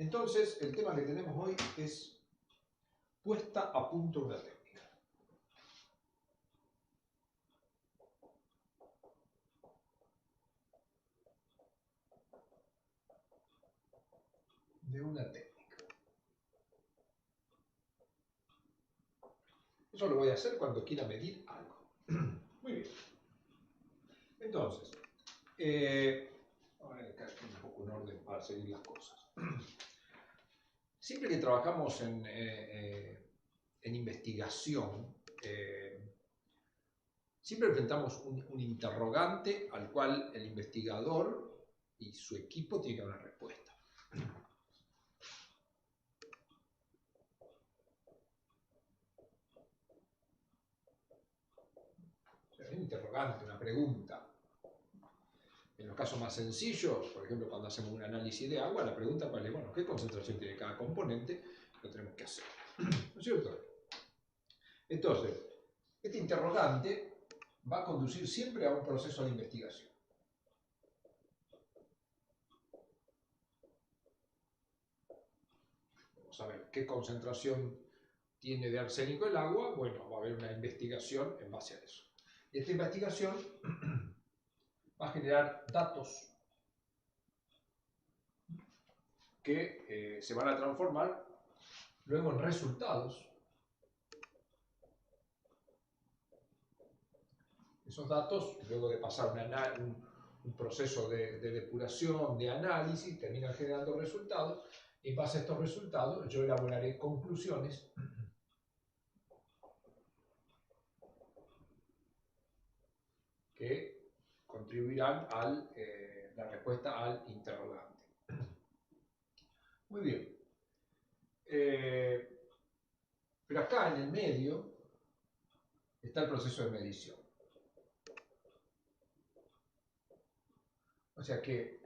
Entonces, el tema que tenemos hoy es puesta a punto una técnica. De una técnica. Eso lo voy a hacer cuando quiera medir algo. Muy bien. Entonces, vamos a buscar un poco un orden para seguir las cosas. Siempre que trabajamos en investigación, siempre enfrentamos un interrogante al cual el investigador y su equipo tienen una respuesta. Es un interrogante, una pregunta. En los casos más sencillos, por ejemplo, cuando hacemos un análisis de agua, la pregunta es, bueno, ¿qué concentración tiene cada componente? Lo tenemos que hacer. ¿No es cierto? Entonces, este interrogante va a conducir siempre a un proceso de investigación. Vamos a ver qué concentración tiene de arsénico el agua. Bueno, va a haber una investigación en base a eso. Y esta investigación va a generar datos que se van a transformar luego en resultados. Esos datos, luego de pasar un proceso de depuración, de análisis, terminan generando resultados. Y en base a estos resultados, yo elaboraré conclusiones que contribuirán a la respuesta al interrogante. Muy bien. Pero acá en el medio está el proceso de medición. O sea que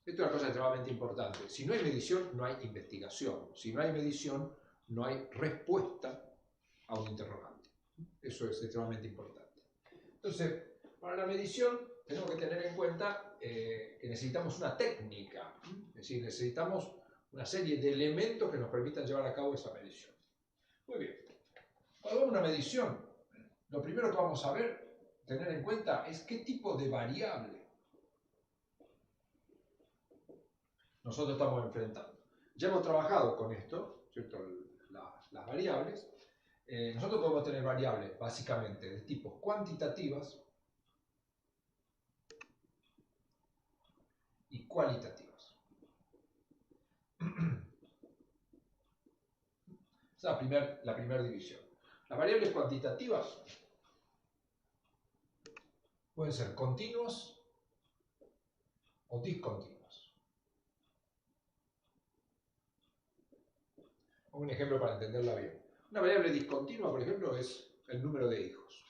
esto es una cosa extremadamente importante. Si no hay medición, no hay investigación. Si no hay medición, no hay respuesta a un interrogante. Eso es extremadamente importante. Entonces, para la medición tenemos que tener en cuenta que necesitamos una técnica. Es decir, necesitamos una serie de elementos que nos permitan llevar a cabo esa medición. Muy bien. Cuando hagamos una medición, lo primero que vamos a ver, tener en cuenta, es qué tipo de variable nosotros estamos enfrentando. Ya hemos trabajado con esto, ¿cierto? Las variables. Nosotros podemos tener variables básicamente de tipos cuantitativas y cualitativas. Esa es la primera división. Las variables cuantitativas pueden ser continuas o discontinuas. Un ejemplo para entenderla bien. Una variable discontinua, por ejemplo, es el número de hijos.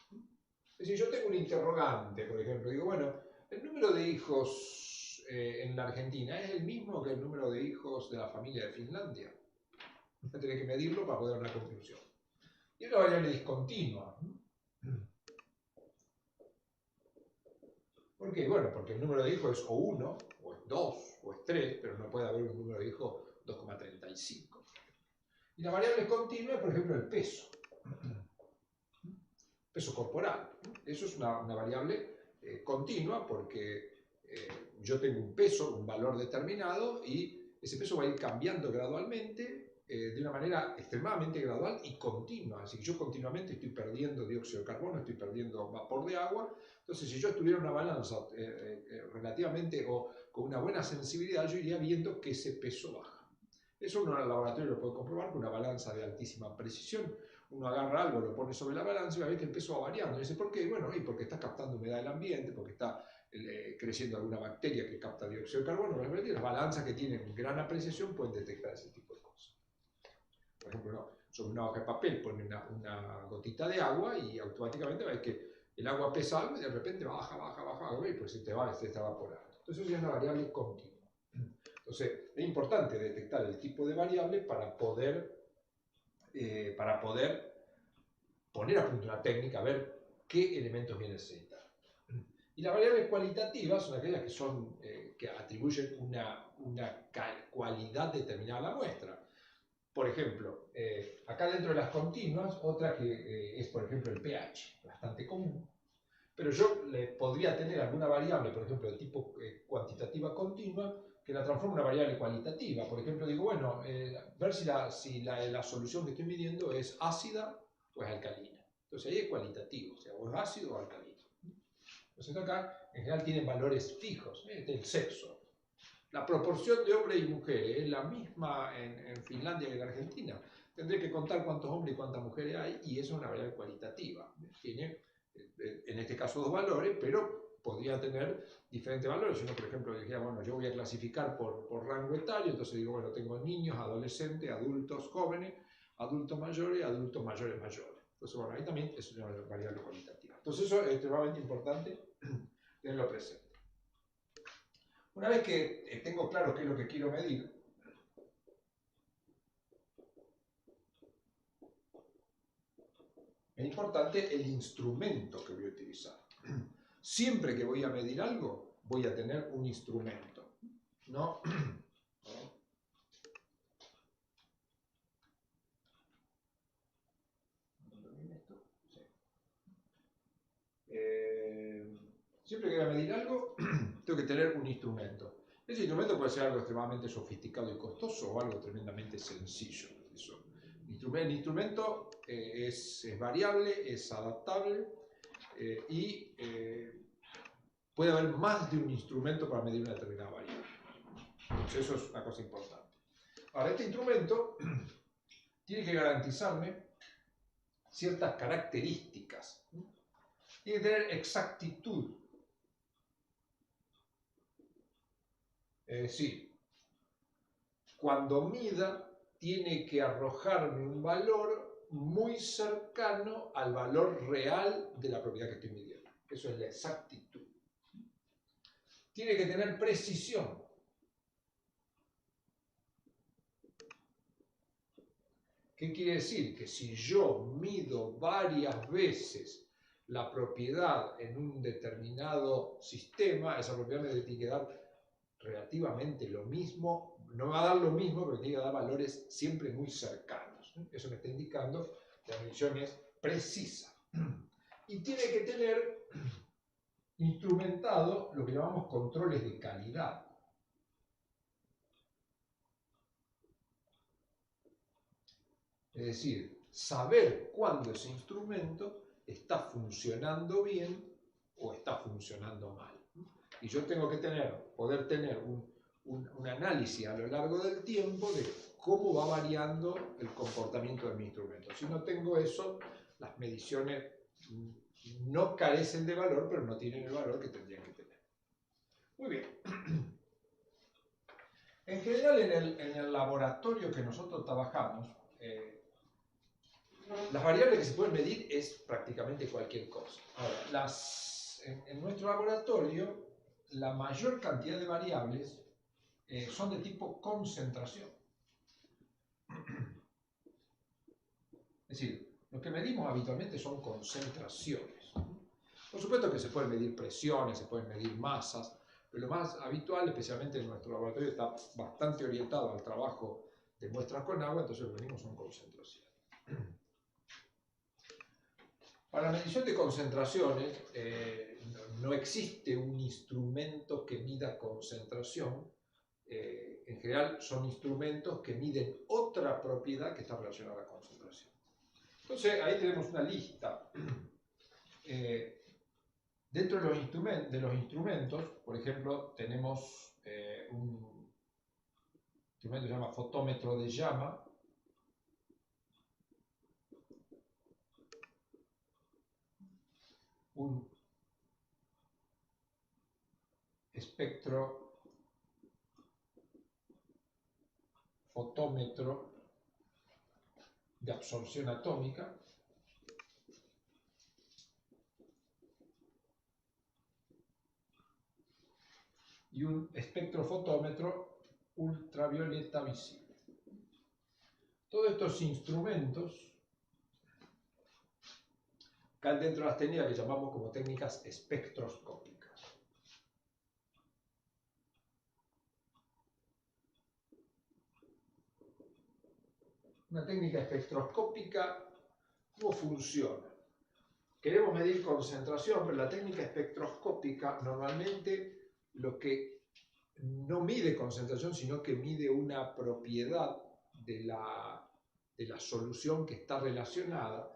Es decir, yo tengo un interrogante, por ejemplo, digo, bueno, el número de hijos en la Argentina es el mismo que el número de hijos de la familia de Finlandia. Voy a tener que medirlo para poder dar una conclusión. Y es una variable discontinua. ¿Por qué? Bueno, porque el número de hijos es o 1, o es 2, o es 3, pero no puede haber un número de hijos 2,35. Y la variable continua es, por ejemplo, el peso. Peso corporal. Eso es una variable continua porque yo tengo un peso, un valor determinado, y ese peso va a ir cambiando gradualmente, de una manera extremadamente gradual y continua. Así que yo continuamente estoy perdiendo dióxido de carbono, estoy perdiendo vapor de agua. Entonces, si yo estuviera en una balanza relativamente o con una buena sensibilidad, yo iría viendo que ese peso baja. Eso uno en el laboratorio lo puede comprobar con una balanza de altísima precisión. Uno agarra algo, lo pone sobre la balanza y va a ver que el peso va variando. Y dice, ¿por qué? Bueno, porque está captando humedad del ambiente, porque está creciendo alguna bacteria que capta dióxido de carbono. Las balanzas que tienen gran apreciación pueden detectar ese tipo de cosas. Por ejemplo, sobre una hoja de papel pone una gotita de agua y automáticamente va a ver que el agua pesa algo y de repente baja, y pues se está evaporando. Entonces eso es una variable continua. Entonces, es importante detectar el tipo de variable para poder poner a punto una técnica, a ver qué elementos viene a necesitar. Y las variables cualitativas son aquellas que, que atribuyen una cualidad determinada a la muestra. Por ejemplo, acá dentro de las continuas, otra que es, por ejemplo, el pH, bastante común. Pero yo podría tener alguna variable, por ejemplo, de tipo cuantitativa continua, que la transforma en una variable cualitativa. Por ejemplo, digo, bueno, ver si la solución que estoy midiendo es ácida o es alcalina. Entonces ahí es cualitativo, o sea, o es ácido o alcalino. Entonces acá, en general, tienen valores fijos, del sexo. La proporción de hombres y mujeres es la misma en Finlandia que en Argentina. Tendré que contar cuántos hombres y cuántas mujeres hay, y eso es una variable cualitativa. Tiene, en este caso, dos valores, pero podría tener diferentes valores. Si uno, por ejemplo, dijera, bueno, yo voy a clasificar por rango etario, entonces digo, bueno, tengo niños, adolescentes, adultos jóvenes, adultos mayores, adultos mayores mayores. Entonces, bueno, ahí también es una variable cualitativa. Entonces, eso es extremadamente importante tenerlo presente. Una vez que tengo claro qué es lo que quiero medir, es importante el instrumento que voy a utilizar. Siempre que voy a medir algo, voy a tener un instrumento, ¿no? Siempre que voy a medir algo, tengo que tener un instrumento. Ese instrumento puede ser algo extremadamente sofisticado y costoso o algo tremendamente sencillo. El instrumento es variable, es adaptable y puede haber más de un instrumento para medir una determinada variable. Entonces eso es una cosa importante. Ahora, este instrumento tiene que garantizarme ciertas características. Tiene que tener exactitud. Es decir, cuando mida, tiene que arrojarme un valor muy cercano al valor real de la propiedad que estoy midiendo. Eso es la exactitud. Tiene que tener precisión. ¿Qué quiere decir? Que si yo mido varias veces la propiedad en un determinado sistema, esa propiedad me tiene que dar relativamente lo mismo, no me va a dar lo mismo, pero tiene que dar valores siempre muy cercanos. Eso me está indicando que la medición es precisa. Y tiene que tener instrumentado lo que llamamos controles de calidad. Es decir, saber cuándo ese instrumento está funcionando bien o está funcionando mal. Y yo tengo que poder tener un análisis a lo largo del tiempo de cómo va variando el comportamiento de mi instrumento. Si no tengo eso, las mediciones no carecen de valor, pero no tienen el valor que tendrían que tener. Muy bien. En general, en el laboratorio que nosotros trabajamos, las variables que se pueden medir es prácticamente cualquier cosa. Ahora, en nuestro laboratorio, la mayor cantidad de variables son de tipo concentración. Es decir, lo que medimos habitualmente son concentraciones. Por supuesto que se pueden medir presiones, se pueden medir masas, pero lo más habitual, especialmente en nuestro laboratorio, está bastante orientado al trabajo de muestras con agua, entonces lo que medimos son concentraciones. Para la medición de concentraciones, no existe un instrumento que mida concentración. En general son instrumentos que miden otra propiedad que está relacionada a la concentración. Entonces ahí tenemos una lista. Dentro de los instrumentos, por ejemplo, tenemos un instrumento que se llama fotómetro de llama, un espectrofotómetro de absorción atómica, y un espectrofotómetro ultravioleta visible. Todos estos instrumentos caen dentro de las técnicas que llamamos como técnicas espectroscópicas. Una técnica espectroscópica, ¿cómo funciona? Queremos medir concentración, pero la técnica espectroscópica normalmente lo que no mide concentración, sino que mide una propiedad de la solución que está relacionada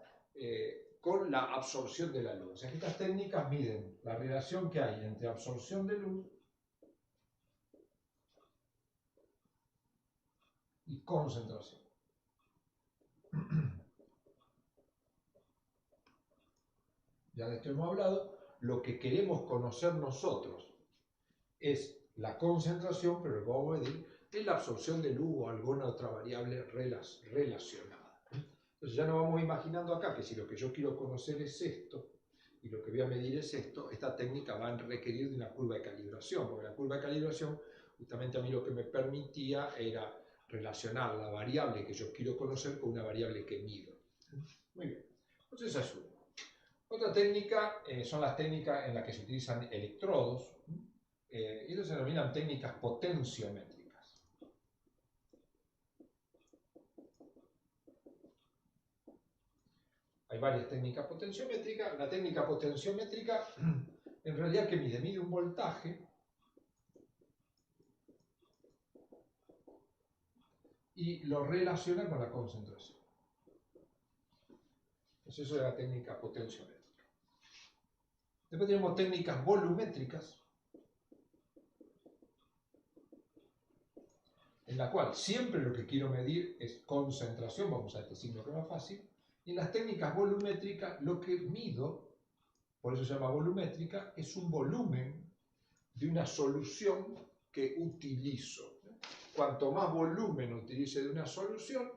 con la absorción de la luz. O sea, que estas técnicas miden la relación que hay entre absorción de luz y concentración. Ya de esto hemos hablado. Lo que queremos conocer nosotros es la concentración, pero lo que vamos a medir es la absorción de luz o alguna otra variable relacionada. Entonces ya nos vamos imaginando acá que si lo que yo quiero conocer es esto, y lo que voy a medir es esto, esta técnica va a requerir de una curva de calibración, porque la curva de calibración justamente a mí lo que me permitía era relacionar la variable que yo quiero conocer con una variable que mido. Muy bien, entonces esa es una. Otra técnica son las técnicas en las que se utilizan electrodos, y eso se denominan técnicas potenciométricas. Hay varias técnicas potenciométricas. La técnica potenciométrica, en realidad, ¿qué mide? Mide un voltaje y lo relaciona con la concentración. Entonces eso es la técnica potenciométrica. Después tenemos técnicas volumétricas, en la cual siempre lo que quiero medir es concentración, vamos a este signo que es más fácil, y en las técnicas volumétricas lo que mido, por eso se llama volumétrica, es un volumen de una solución que utilizo. Cuanto más volumen utilice de una solución,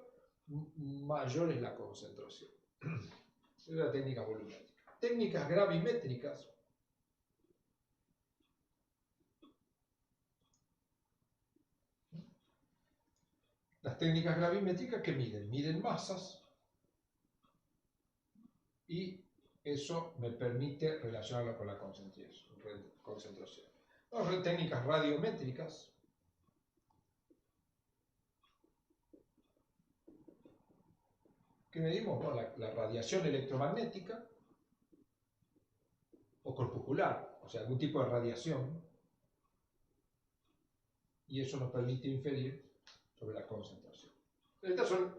mayor es la concentración. Esa es la técnica volumétrica. Técnicas gravimétricas. Las técnicas gravimétricas, ¿qué miden? Miden masas y eso me permite relacionarlo con la concentración. Las técnicas radiométricas. ¿Qué medimos? Bueno, la radiación electromagnética o corpuscular, o sea, algún tipo de radiación, y eso nos permite inferir sobre la concentración. Estas son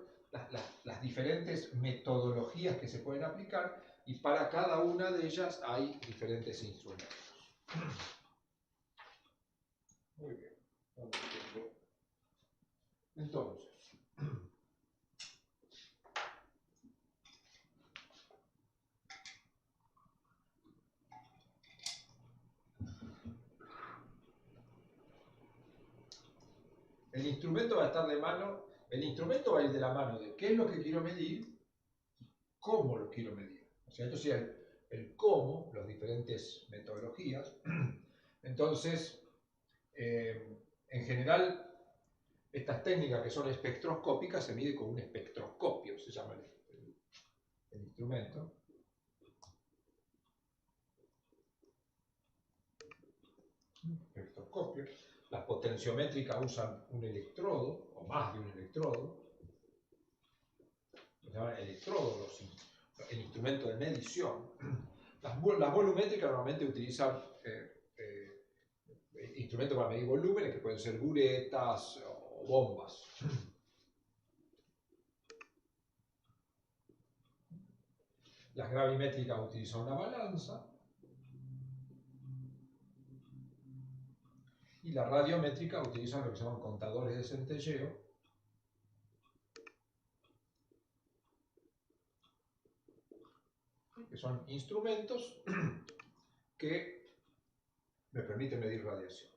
las diferentes metodologías que se pueden aplicar y para cada una de ellas hay diferentes instrumentos. Muy bien. Entonces, el instrumento va a estar de mano, el instrumento va a ir de la mano de qué es lo que quiero medir, cómo lo quiero medir. O sea, esto sería el cómo, las diferentes metodologías. Entonces, en general, estas técnicas que son espectroscópicas se mide con un espectroscopio, se llama el instrumento. Espectroscopio. Las potenciométricas usan un electrodo, o más de un electrodo. Se llama electrodo, el instrumento de medición. Las volumétricas normalmente utilizan instrumentos para medir volúmenes, que pueden ser buretas o bombas. Las gravimétricas utilizan una balanza. Y las radiométricas utilizan lo que se llaman contadores de centelleo, que son instrumentos que me permiten medir radiación.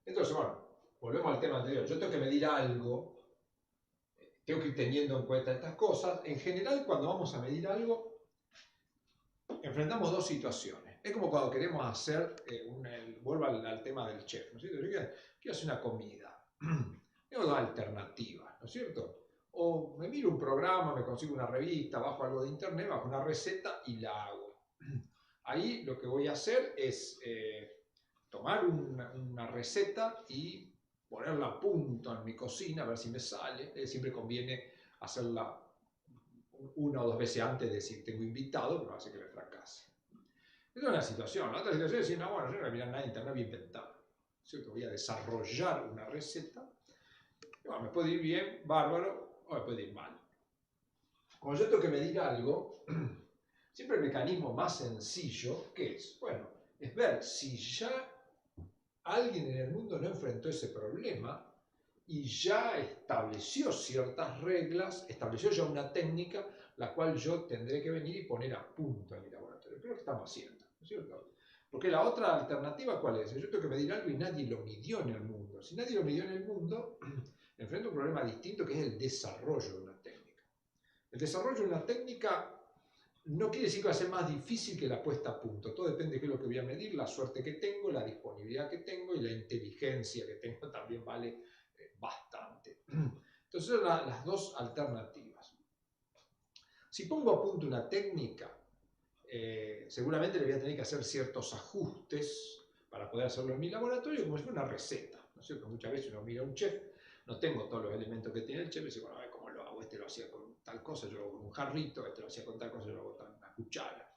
Entonces, bueno, volvemos al tema anterior. Yo tengo que medir algo, tengo que ir teniendo en cuenta estas cosas. En general, cuando vamos a medir algo, enfrentamos dos situaciones. Es como cuando queremos hacer, vuelvo al tema del chef, ¿no es cierto? Yo quiero hacer una comida. Tengo dos alternativas, ¿no es cierto? O me miro un programa, me consigo una revista, bajo algo de internet, bajo una receta y la hago. Ahí lo que voy a hacer es tomar una receta y ponerla a punto en mi cocina, a ver si me sale. Siempre conviene hacerla una o dos veces antes de decir tengo invitado, pero hace que me fracase. Esa es una situación. La otra situación es decir, no, bueno, yo no voy a mirar nada en internet, voy a inventar. ¿Cierto? Voy a desarrollar una receta. Y bueno, me puede ir bien, bárbaro, o me puede ir mal. Cuando yo tengo que medir algo, siempre el mecanismo más sencillo, ¿qué es? Bueno, es ver si ya alguien en el mundo no enfrentó ese problema y ya estableció ciertas reglas, estableció ya una técnica, la cual yo tendré que venir y poner a punto en mi laboratorio. Pero ¿qué estamos haciendo? ¿No es cierto? Porque la otra alternativa, ¿cuál es? Yo tengo que medir algo y nadie lo midió en el mundo. Si nadie lo midió en el mundo, enfrento un problema distinto que es el desarrollo de una técnica. El desarrollo de una técnica no quiere decir que va a ser más difícil que la puesta a punto. Todo depende de qué es lo que voy a medir, la suerte que tengo, la disponibilidad que tengo y la inteligencia que tengo también vale bastante. Entonces son las dos alternativas. Si pongo a punto una técnica, seguramente le voy a tener que hacer ciertos ajustes para poder hacerlo en mi laboratorio como si fuera una receta, ¿no es cierto? Muchas veces uno mira a un chef, no tengo todos los elementos que tiene el chef y dice, bueno, a ver cómo lo hago, este lo hacía con tal cosa, yo lo hago con un jarrito, este lo hacía con tal cosa, yo lo hago con una cuchara.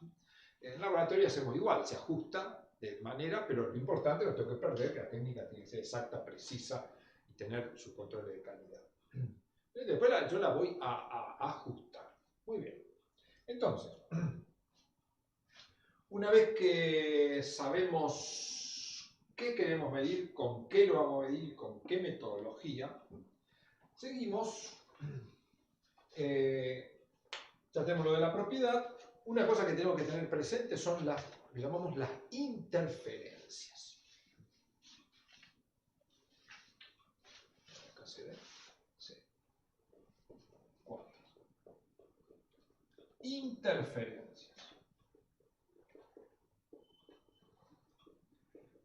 En el laboratorio hacemos igual, se ajusta de manera, pero lo importante no tengo que perder, que la técnica tiene que ser exacta, precisa y tener su control de calidad. Después yo la voy a ajustar. Muy bien. Entonces, una vez que sabemos qué queremos medir, con qué lo vamos a medir, con qué metodología, seguimos, ya tenemos lo de la propiedad. Una cosa que tenemos que tener presente son las, llamamos las interferencias. Acá se ve. Sí. 4. Interferencias.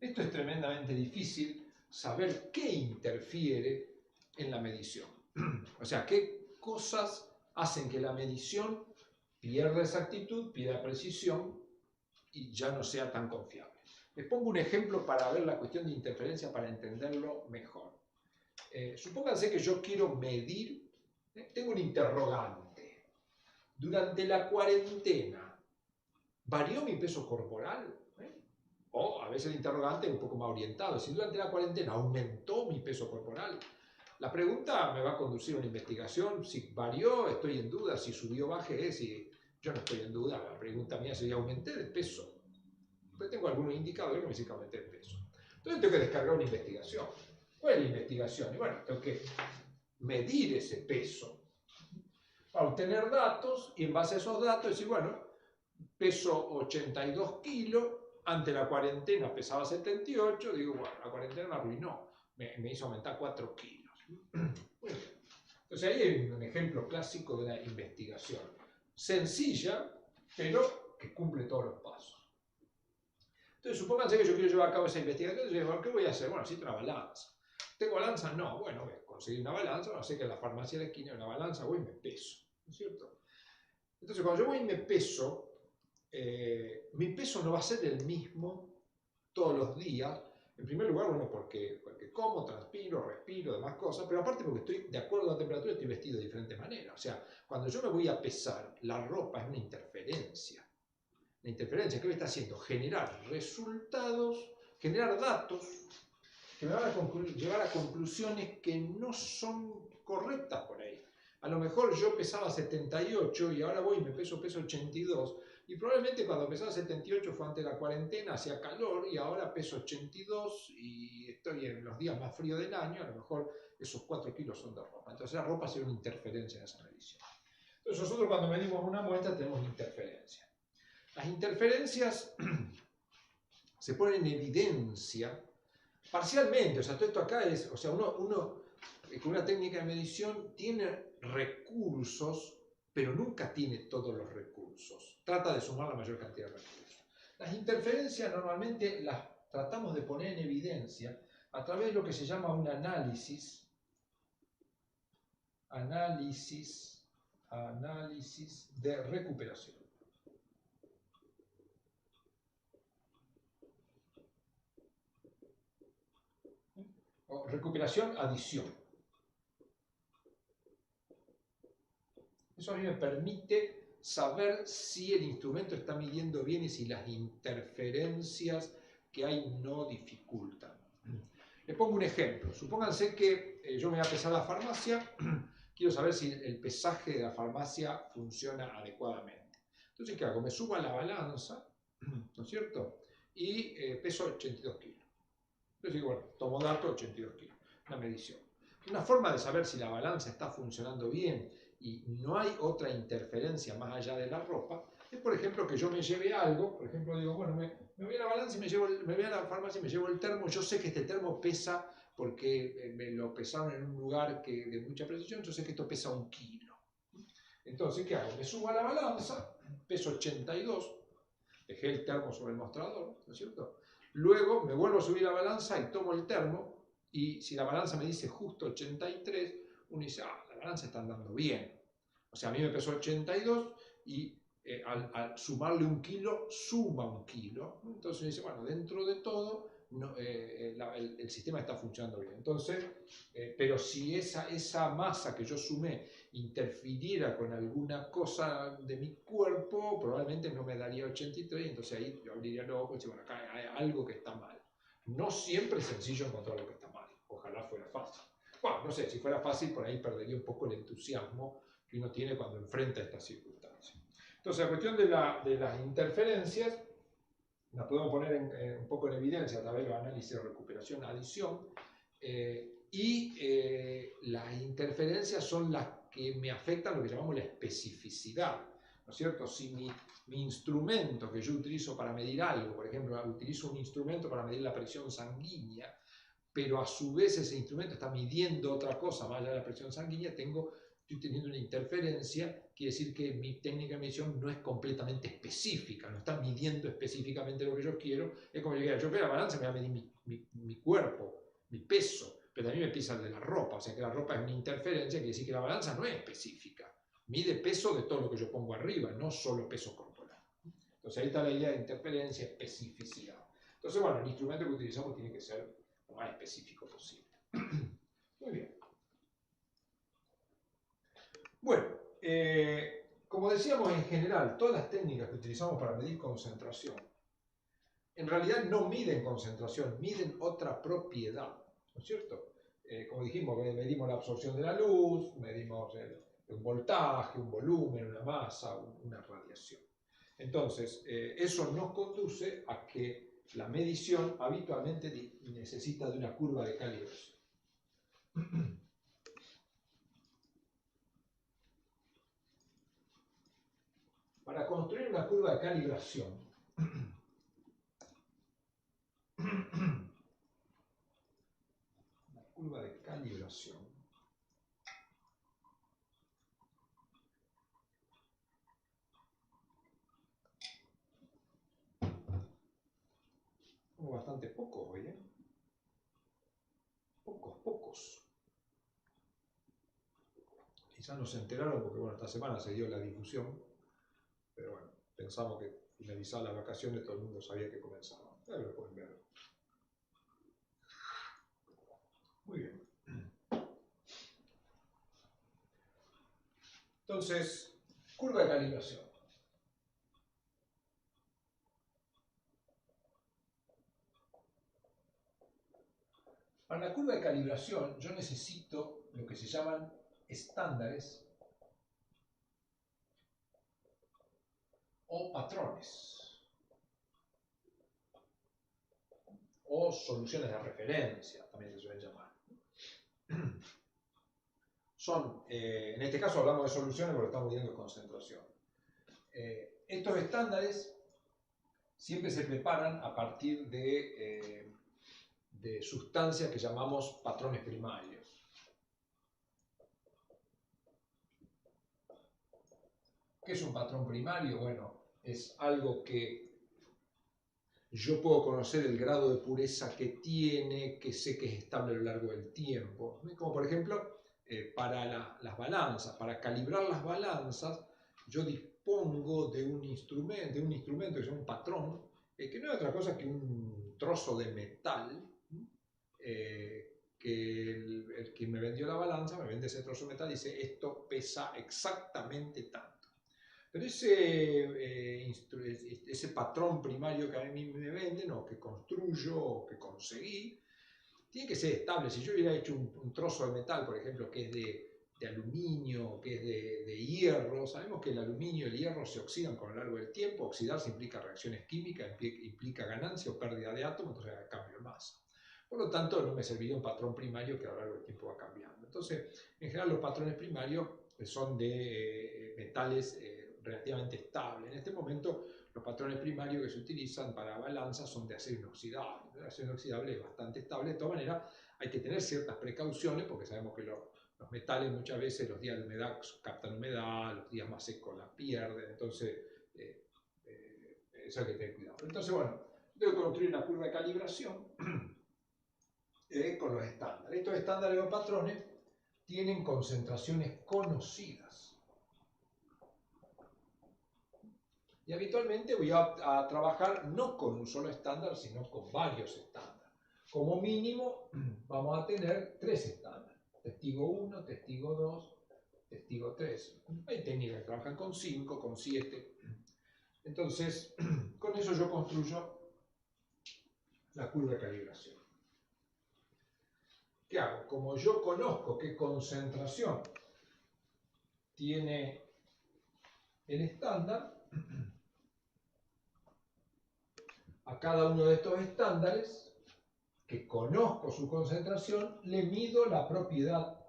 Esto es tremendamente difícil, saber qué interfiere en la medición. O sea, qué cosas hacen que la medición pierda exactitud, pierda precisión y ya no sea tan confiable. Les pongo un ejemplo para ver la cuestión de interferencia, para entenderlo mejor. Supónganse que yo quiero medir, tengo un interrogante. Durante la cuarentena, ¿varió mi peso corporal? O a veces el interrogante es un poco más orientado. Si durante la cuarentena aumentó mi peso corporal, la pregunta me va a conducir a una investigación. Si varió, estoy en duda. Si subió, bajé. Si yo no estoy en duda. La pregunta mía sería, ¿aumenté de peso? Después tengo algunos indicadores que me dicen que aumenté de peso. Entonces tengo que descargar una investigación. ¿Cuál es la investigación? Y bueno, tengo que medir ese peso para obtener datos y en base a esos datos decir, bueno, peso 82 kilos, ante la cuarentena pesaba 78, digo, bueno, la cuarentena me arruinó, me hizo aumentar 4 kilos. Muy bien. Entonces ahí hay un ejemplo clásico de una investigación sencilla, pero que cumple todos los pasos. Entonces supónganse que yo quiero llevar a cabo esa investigación, y digo, ¿qué voy a hacer? Bueno, necesito una balanza. ¿Tengo balanza? No, bueno, voy a conseguir una balanza, no sé que en la farmacia de la esquina hay una balanza, voy y me peso, ¿no es cierto? Entonces cuando yo voy y me peso, mi peso no va a ser el mismo todos los días. En primer lugar, bueno, porque como, transpiro, respiro, demás cosas, pero aparte porque estoy, de acuerdo a la temperatura, estoy vestido de diferente manera. O sea, cuando yo me voy a pesar, la ropa es una interferencia. La interferencia, ¿qué me está haciendo? Generar resultados, generar datos que me van a llevar a conclusiones que no son correctas por ahí. A lo mejor yo pesaba 78 y ahora voy y me peso 82. Y probablemente cuando pesaba 78 fue antes de la cuarentena, hacía calor y ahora peso 82 y estoy en los días más fríos del año, a lo mejor esos 4 kilos son de ropa. Entonces la ropa sería una interferencia en esa medición. Entonces nosotros cuando medimos una muestra tenemos interferencia. Las interferencias se ponen en evidencia parcialmente, o sea, todo esto acá es, o sea, uno con una técnica de medición tiene recursos, pero nunca tiene todos los recursos. Trata de sumar la mayor cantidad de recursos. Las interferencias normalmente las tratamos de poner en evidencia a través de lo que se llama un análisis de recuperación. O recuperación, adición. Eso a mí me permite saber si el instrumento está midiendo bien y si las interferencias que hay no dificultan. Les pongo un ejemplo. Supónganse que yo me voy a pesar a la farmacia, quiero saber si el pesaje de la farmacia funciona adecuadamente. Entonces, ¿qué hago? Me subo a la balanza, ¿no es cierto? Y peso 82 kilos. Entonces digo, bueno, tomo dato 82 kilos, una medición. Una forma de saber si la balanza está funcionando bien y no hay otra interferencia más allá de la ropa, es por ejemplo que yo me lleve algo, por ejemplo digo, bueno, me voy a la balanza y me voy a la farmacia y me llevo el termo, yo sé que este termo pesa porque me lo pesaron en un lugar de mucha precisión, yo sé que esto pesa 1 kilo. Entonces, ¿qué hago? Me subo a la balanza, peso 82, dejé el termo sobre el mostrador, ¿no es cierto? Luego me vuelvo a subir a la balanza y tomo el termo, y si la balanza me dice justo 83, uno dice, la balanza está andando bien. O sea, a mí me pesó 82 y al sumarle 1 kilo, suma 1 kilo. Entonces dice, bueno, dentro de todo, no, el sistema está funcionando bien. Entonces, pero si esa masa que yo sumé interfiriera con alguna cosa de mi cuerpo, probablemente no me daría 83, y entonces ahí yo abriría los ojos y digo, bueno, acá hay algo que está mal. No siempre es sencillo encontrar lo que está mal. Ojalá fuera fácil. Bueno, no sé, si fuera fácil, por ahí perdería un poco el entusiasmo que uno tiene cuando enfrenta estas circunstancias. Entonces, la cuestión de las interferencias la podemos poner un poco en evidencia a través de los análisis de recuperación, adición, las interferencias son las que me afectan lo que llamamos la especificidad, ¿no es cierto? Si mi instrumento que yo utilizo para medir algo, por ejemplo, utilizo un instrumento para medir la presión sanguínea, pero a su vez ese instrumento está midiendo otra cosa más allá de la presión sanguínea, estoy teniendo una interferencia, quiere decir que mi técnica de medición no es completamente específica, no está midiendo específicamente lo que yo quiero. Es como yo voy a la balanza, me va a medir mi cuerpo, mi peso, pero también me pesa el de la ropa, o sea que la ropa es una interferencia, quiere decir que la balanza no es específica, mide peso de todo lo que yo pongo arriba, no solo peso corporal. Entonces ahí está la idea de interferencia, especificidad. Entonces, bueno, el instrumento que utilizamos tiene que ser lo más específico posible. Muy bien. Bueno, como decíamos en general, todas las técnicas que utilizamos para medir concentración, en realidad no miden concentración, miden otra propiedad, ¿no es cierto? Como dijimos, medimos la absorción de la luz, medimos un voltaje, un volumen, una masa, una radiación. Entonces, eso nos conduce a que la medición habitualmente necesita de una curva de calibración. Para construir una curva de calibración, somos bastante pocos hoy, ¿eh? Pocos. Quizás no se enteraron porque, bueno, esta semana se dio la difusión, pero bueno, pensamos que finalizadas las vacaciones todo el mundo sabía que comenzaba. Ya lo pueden ver. Muy bien. Entonces, curva de calibración. Para la curva de calibración yo necesito lo que se llaman estándares o patrones o soluciones de referencia, también se suelen llamar. Son, en este caso hablamos de soluciones porque estamos midiendo concentración. Estos estándares siempre se preparan a partir de sustancias que llamamos patrones primarios. ¿Qué es un patrón primario? Bueno, es algo que yo puedo conocer el grado de pureza que tiene, que sé que es estable a lo largo del tiempo. Como por ejemplo, para las balanzas, para calibrar las balanzas, yo dispongo de un instrumento que se llama un patrón, que no es otra cosa que un trozo de metal, que que el que me vendió la balanza, me vende ese trozo de metal y dice, esto pesa exactamente tanto. Pero ese patrón primario que a mí me venden, o que construyo, o que conseguí, tiene que ser estable. Si yo hubiera hecho un trozo de metal, por ejemplo, que es de aluminio, que es de hierro, sabemos que el aluminio y el hierro se oxidan con lo largo del tiempo. Oxidarse implica reacciones químicas, implica ganancia o pérdida de átomos, entonces cambio de masa. Por lo tanto, no me serviría un patrón primario que a lo largo del tiempo va cambiando. Entonces, en general, los patrones primarios son de metales relativamente estables. En este momento, los patrones primarios que se utilizan para balanzas son de acero inoxidable. El acero inoxidable es bastante estable. De todas maneras, hay que tener ciertas precauciones porque sabemos que los metales muchas veces los días de humedad captan humedad, los días más secos la pierden. Entonces, eso hay que tener cuidado. Entonces, bueno, tengo que construir una curva de calibración con los estándares. Estos estándares o patrones tienen concentraciones conocidas. Y habitualmente voy a trabajar no con un solo estándar, sino con varios estándares. Como mínimo vamos a tener 3 estándares. Testigo 1, testigo 2, testigo 3. Hay técnicas que trabajan con 5, con 7. Entonces, con eso yo construyo la curva de calibración. ¿Qué hago? Como yo conozco qué concentración tiene el estándar, a cada uno de estos estándares, que conozco su concentración, le mido la propiedad.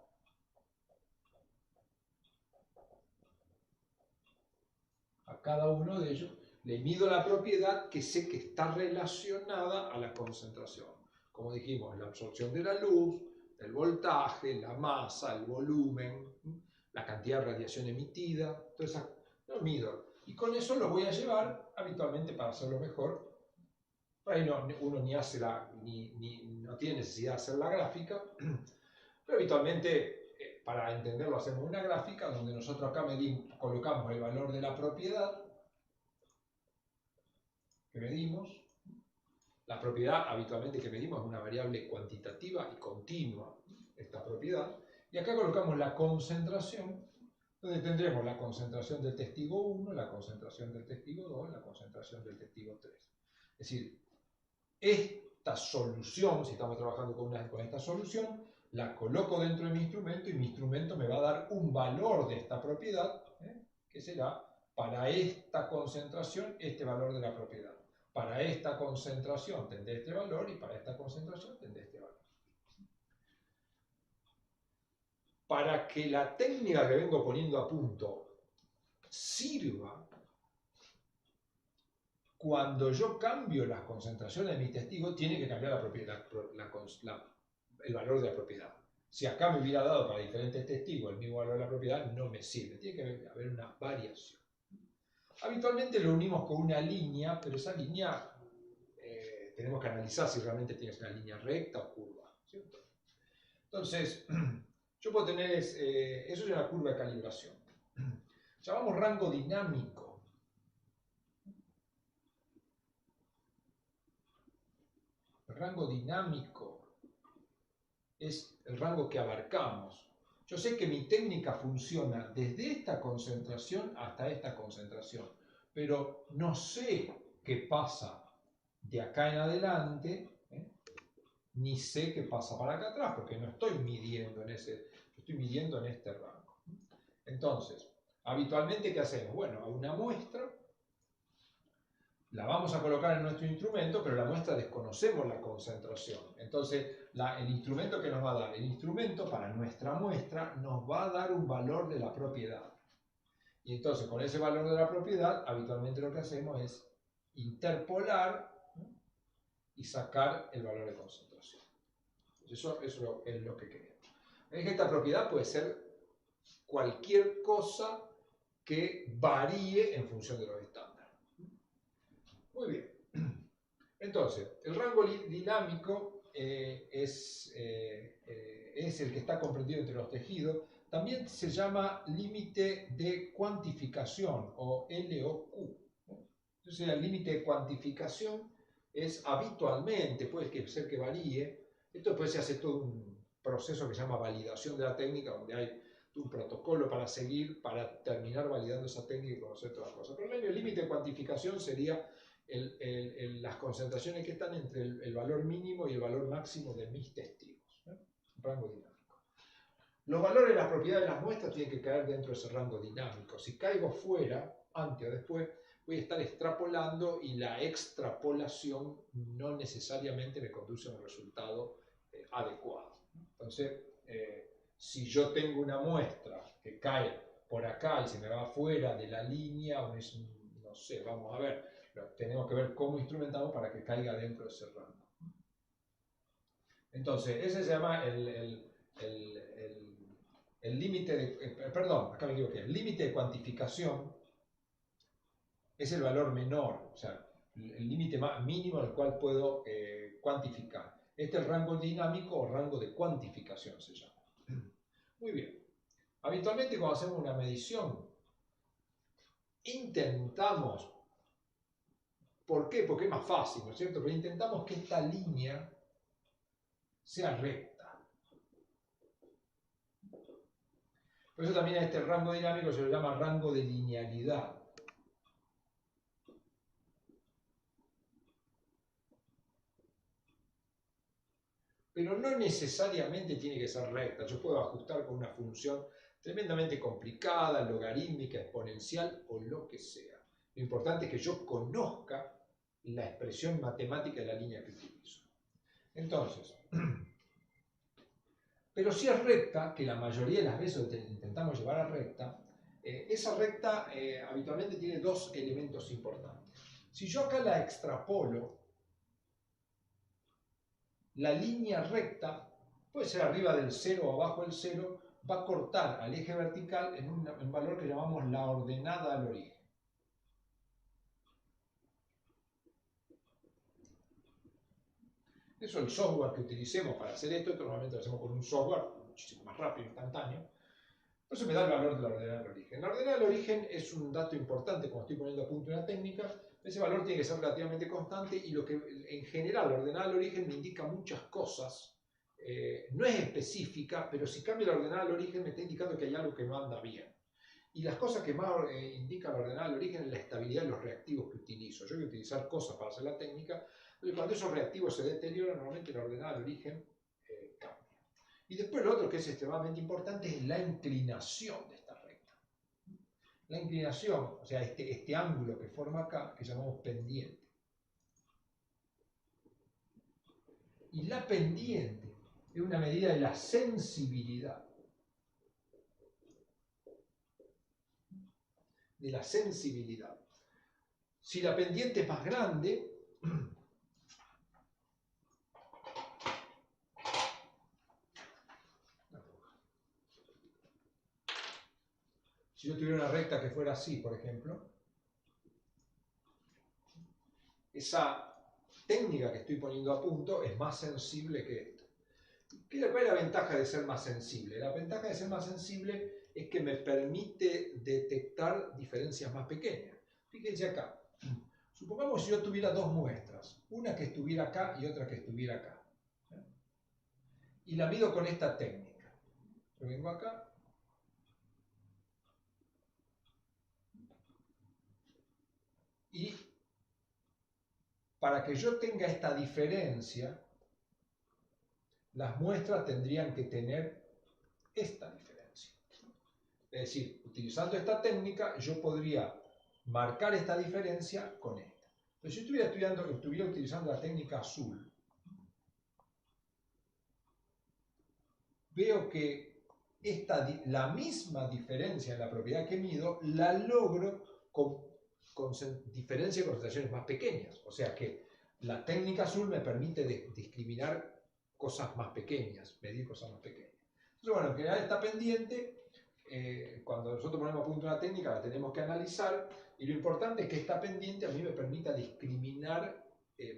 A cada uno de ellos le mido la propiedad que sé que está relacionada a la concentración. Como dijimos, la absorción de la luz, el voltaje, la masa, el volumen, la cantidad de radiación emitida, todo eso lo mido. Y con eso lo voy a llevar, habitualmente para hacerlo mejor. Por ahí uno ni hace no tiene necesidad de hacer la gráfica, pero habitualmente para entenderlo hacemos una gráfica donde nosotros acá colocamos el valor de la propiedad que medimos. La propiedad habitualmente que medimos es una variable cuantitativa y continua, esta propiedad. Y acá colocamos la concentración, donde tendremos la concentración del testigo 1, la concentración del testigo 2, la concentración del testigo 3. Es decir, esta solución, si estamos trabajando con esta solución, la coloco dentro de mi instrumento y mi instrumento me va a dar un valor de esta propiedad, que será para esta concentración este valor de la propiedad. Para esta concentración tendré este valor y para esta concentración tendré este valor. Para que la técnica que vengo poniendo a punto sirva, cuando yo cambio las concentraciones de mi testigo, tiene que cambiar el valor de la propiedad. Si acá me hubiera dado para diferentes testigos el mismo valor de la propiedad, no me sirve. Tiene que haber una variación. Habitualmente lo unimos con una línea, pero esa línea tenemos que analizar si realmente tienes una línea recta o curva, ¿cierto? Entonces, yo puedo tener, eso es una curva de calibración. Llamamos rango dinámico. El rango dinámico es el rango que abarcamos. Yo sé que mi técnica funciona desde esta concentración hasta esta concentración, pero no sé qué pasa de acá en adelante, ni sé qué pasa para acá atrás, porque no estoy midiendo estoy midiendo en este rango. Entonces, habitualmente, ¿qué hacemos? Bueno, a una muestra la vamos a colocar en nuestro instrumento, pero la muestra desconocemos la concentración. Entonces, el instrumento que nos va a dar, el instrumento para nuestra muestra nos va a dar un valor de la propiedad. Y entonces, con ese valor de la propiedad, habitualmente lo que hacemos es interpolar y sacar el valor de concentración. Eso es lo que queremos. Es que esta propiedad puede ser cualquier cosa que varíe en función de los estándares. Muy bien. Entonces, el rango dinámico es el que está comprendido entre los tejidos. También se llama límite de cuantificación o LOQ. Entonces, el límite de cuantificación es habitualmente, puede ser que varíe. Esto después se hace todo proceso que se llama validación de la técnica, donde hay un protocolo para seguir, para terminar validando esa técnica y conocer todas las cosas. Pero el límite de cuantificación sería las concentraciones que están entre el valor mínimo y el valor máximo de mis testigos, ¿eh? Rango dinámico. Los valores de las propiedades de las muestras tienen que caer dentro de ese rango dinámico. Si caigo fuera, antes o después, voy a estar extrapolando y la extrapolación no necesariamente me conduce a un resultado adecuado. Entonces, si yo tengo una muestra que cae por acá y se me va fuera de la línea, no sé, vamos a ver, tenemos que ver cómo instrumentamos para que caiga dentro de ese rango. Entonces, ese se llama el límite de, perdón, acá me equivoqué, el límite de cuantificación es el valor menor, o sea, el límite mínimo al cual puedo cuantificar. Este es el rango dinámico o rango de cuantificación se llama. Muy bien. Habitualmente cuando hacemos una medición, intentamos, ¿por qué? Porque es más fácil, ¿no es cierto? Pero intentamos que esta línea sea recta. Por eso también a este rango dinámico se lo llama rango de linealidad. Pero no necesariamente tiene que ser recta. Yo puedo ajustar con una función tremendamente complicada, logarítmica, exponencial o lo que sea. Lo importante es que yo conozca la expresión matemática de la línea que utilizo. Entonces, pero si es recta, que la mayoría de las veces intentamos llevar a recta, esa recta habitualmente tiene dos elementos importantes. Si yo acá la extrapolo, la línea recta, puede ser arriba del 0 o abajo del 0, va a cortar al eje vertical en un valor que llamamos la ordenada al origen. Eso es el software que utilicemos para hacer esto normalmente lo hacemos con un software muchísimo más rápido, instantáneo. Entonces me da el valor de la ordenada al origen. La ordenada al origen es un dato importante cuando estoy poniendo a punto una técnica. Ese valor tiene que ser relativamente constante y lo que en general la ordenada al origen me indica muchas cosas. No es específica, pero si cambia la ordenada al origen me está indicando que hay algo que no anda bien. Y las cosas que más indica la ordenada al origen es la estabilidad de los reactivos que utilizo. Yo voy a utilizar cosas para hacer la técnica, pero cuando esos reactivos se deterioran, normalmente la ordenada al origen cambia. Y después lo otro que es extremadamente importante es la inclinación de esta recta. La inclinación, o sea, este ángulo que forma acá, que llamamos pendiente. Y la pendiente es una medida de la sensibilidad. De la sensibilidad. Si la pendiente es más grande, si yo tuviera una recta que fuera así, por ejemplo, esa técnica que estoy poniendo a punto es más sensible que esto. ¿Cuál es la ventaja de ser más sensible? La ventaja de ser más sensible es que me permite detectar diferencias más pequeñas. Fíjense acá. Supongamos si yo tuviera dos muestras, una que estuviera acá y otra que estuviera acá. Y la mido con esta técnica. Yo vengo acá. Y para que yo tenga esta diferencia, las muestras tendrían que tener esta diferencia. Es decir, utilizando esta técnica, yo podría marcar esta diferencia con esta. Pero si yo estuviera utilizando la técnica azul, veo que la misma diferencia en la propiedad que mido la logro con diferencia de concentraciones más pequeñas. O sea que la técnica azul me permite discriminar cosas más pequeñas, medir cosas más pequeñas. Entonces, bueno, en general está pendiente. Cuando nosotros ponemos a punto una técnica, la tenemos que analizar. Y lo importante es que esta pendiente a mí me permita discriminar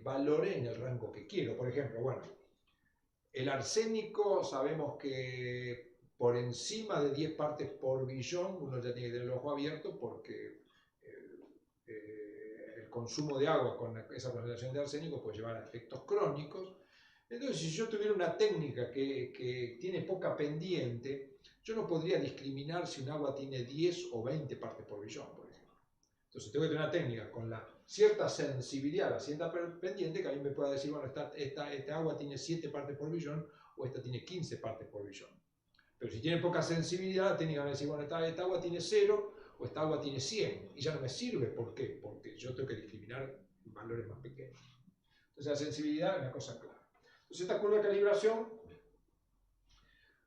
valores en el rango que quiero. Por ejemplo, bueno, el arsénico sabemos que por encima de 10 partes por billón uno ya tiene que tener el ojo abierto porque el consumo de agua con esa concentración de arsénico puede llevar a efectos crónicos. Entonces, si yo tuviera una técnica que tiene poca pendiente, yo no podría discriminar si un agua tiene 10 o 20 partes por billón, por ejemplo. Entonces, tengo que tener una técnica con la cierta sensibilidad, la cierta pendiente, que a mí me pueda decir, bueno, esta agua tiene 7 partes por billón o esta tiene 15 partes por billón. Pero si tiene poca sensibilidad, la técnica va a decir, bueno, esta agua tiene 0 o esta agua tiene 100. Y ya no me sirve. ¿Por qué? Porque yo tengo que discriminar valores más pequeños. Entonces, la sensibilidad es una cosa clara. Entonces, esta curva de calibración,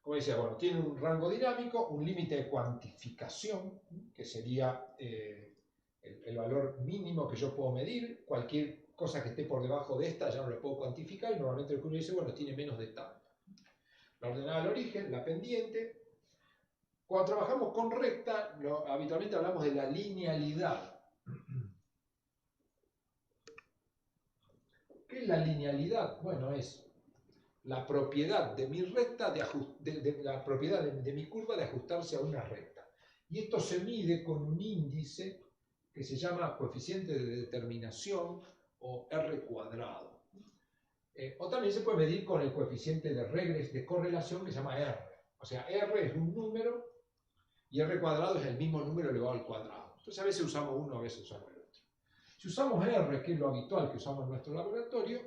como decía, bueno, tiene un rango dinámico, un límite de cuantificación, que sería el valor mínimo que yo puedo medir. Cualquier cosa que esté por debajo de esta ya no lo puedo cuantificar, y normalmente lo que uno dice, bueno, tiene menos de tal. La ordenada al origen, la pendiente. Cuando trabajamos con recta, habitualmente hablamos de la linealidad. ¿Qué es la linealidad? Bueno, es la propiedad de mi recta, la propiedad de mi curva de ajustarse a una recta. Y esto se mide con un índice que se llama coeficiente de determinación o R cuadrado. O también se puede medir con el coeficiente de correlación que se llama R. O sea, R es un número y R cuadrado es el mismo número elevado al cuadrado. Entonces a veces usamos uno, a veces usamos el otro. Si usamos R, que es lo habitual que usamos en nuestro laboratorio,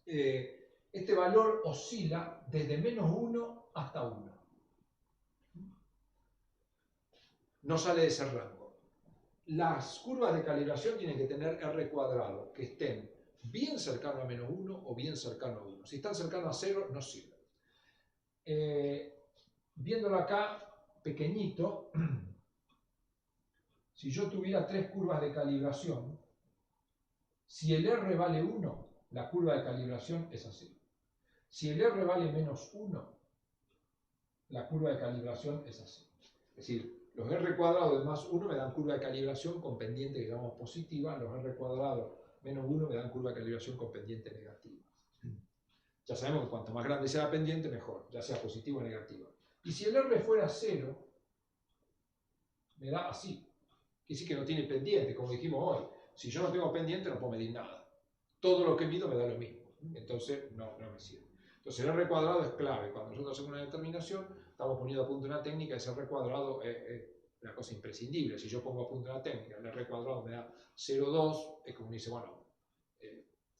este valor oscila desde menos 1 hasta 1. No sale de ese rango. Las curvas de calibración tienen que tener R cuadrado, que estén bien cercano a menos 1 o bien cercano a 1. Si están cercanos a 0, no sirven. Viéndolo acá, pequeñito, si yo tuviera 3 curvas de calibración, si el R vale 1, la curva de calibración es así. Si el R vale menos 1, la curva de calibración es así. Es decir, los R cuadrados de más 1 me dan curva de calibración con pendiente que llamamos positiva, los R cuadrados menos 1 me dan curva de calibración con pendiente negativa. Ya sabemos que cuanto más grande sea la pendiente, mejor, ya sea positiva o negativa. Y si el R fuera 0, me da así. Quiere decir que no tiene pendiente, como dijimos hoy. Si yo no tengo pendiente, no puedo medir nada. Todo lo que mido me da lo mismo. Entonces, no me sirve. Entonces, el R cuadrado es clave. Cuando nosotros hacemos una determinación, estamos poniendo a punto una técnica, ese R cuadrado es una cosa imprescindible. Si yo pongo a punto una técnica, el R cuadrado me da 0,2, es como dice, bueno,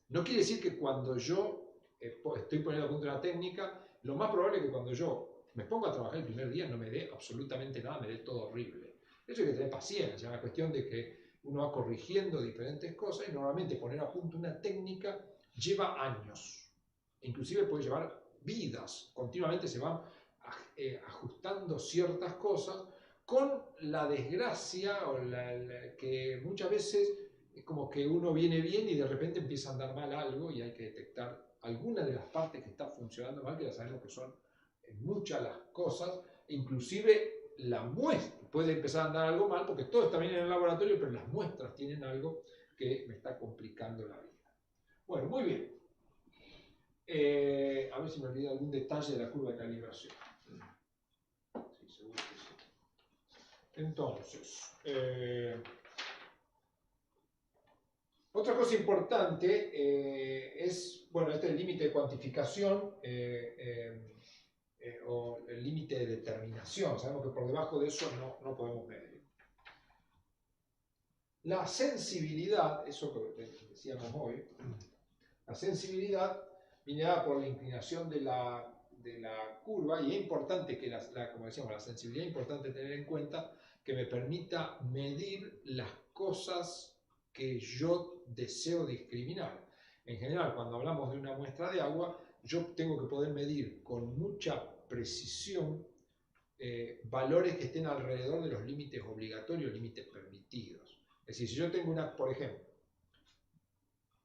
no quiere decir que cuando yo estoy poniendo a punto una técnica, lo más probable es que cuando yo me pongo a trabajar el primer día no me dé absolutamente nada, me dé todo horrible. Eso hay que tener paciencia, es una cuestión de que uno va corrigiendo diferentes cosas y normalmente poner a punto una técnica lleva años, inclusive puede llevar vidas, continuamente se van ajustando ciertas cosas con la desgracia o que muchas veces es como que uno viene bien y de repente empieza a andar mal algo y hay que detectar alguna de las partes que está funcionando mal, que ya sabemos que son muchas las cosas, inclusive la muestra puede empezar a andar algo mal porque todo está bien en el laboratorio, pero las muestras tienen algo que me está complicando la vida. Bueno, muy bien. A ver si me olvidé algún detalle de la curva de calibración. Sí, seguro que sí. Entonces, otra cosa importante es, bueno, este es el límite de cuantificación o el límite de determinación. Sabemos que por debajo de eso no podemos medir. La sensibilidad, eso que decíamos hoy, la sensibilidad viene dada por la inclinación de la curva y es importante que, como decíamos, la sensibilidad es importante tener en cuenta que me permita medir las cosas que yo deseo discriminar. En general, cuando hablamos de una muestra de agua, yo tengo que poder medir con mucha precisión valores que estén alrededor de los límites obligatorios, límites permitidos. Es decir, si yo tengo por ejemplo,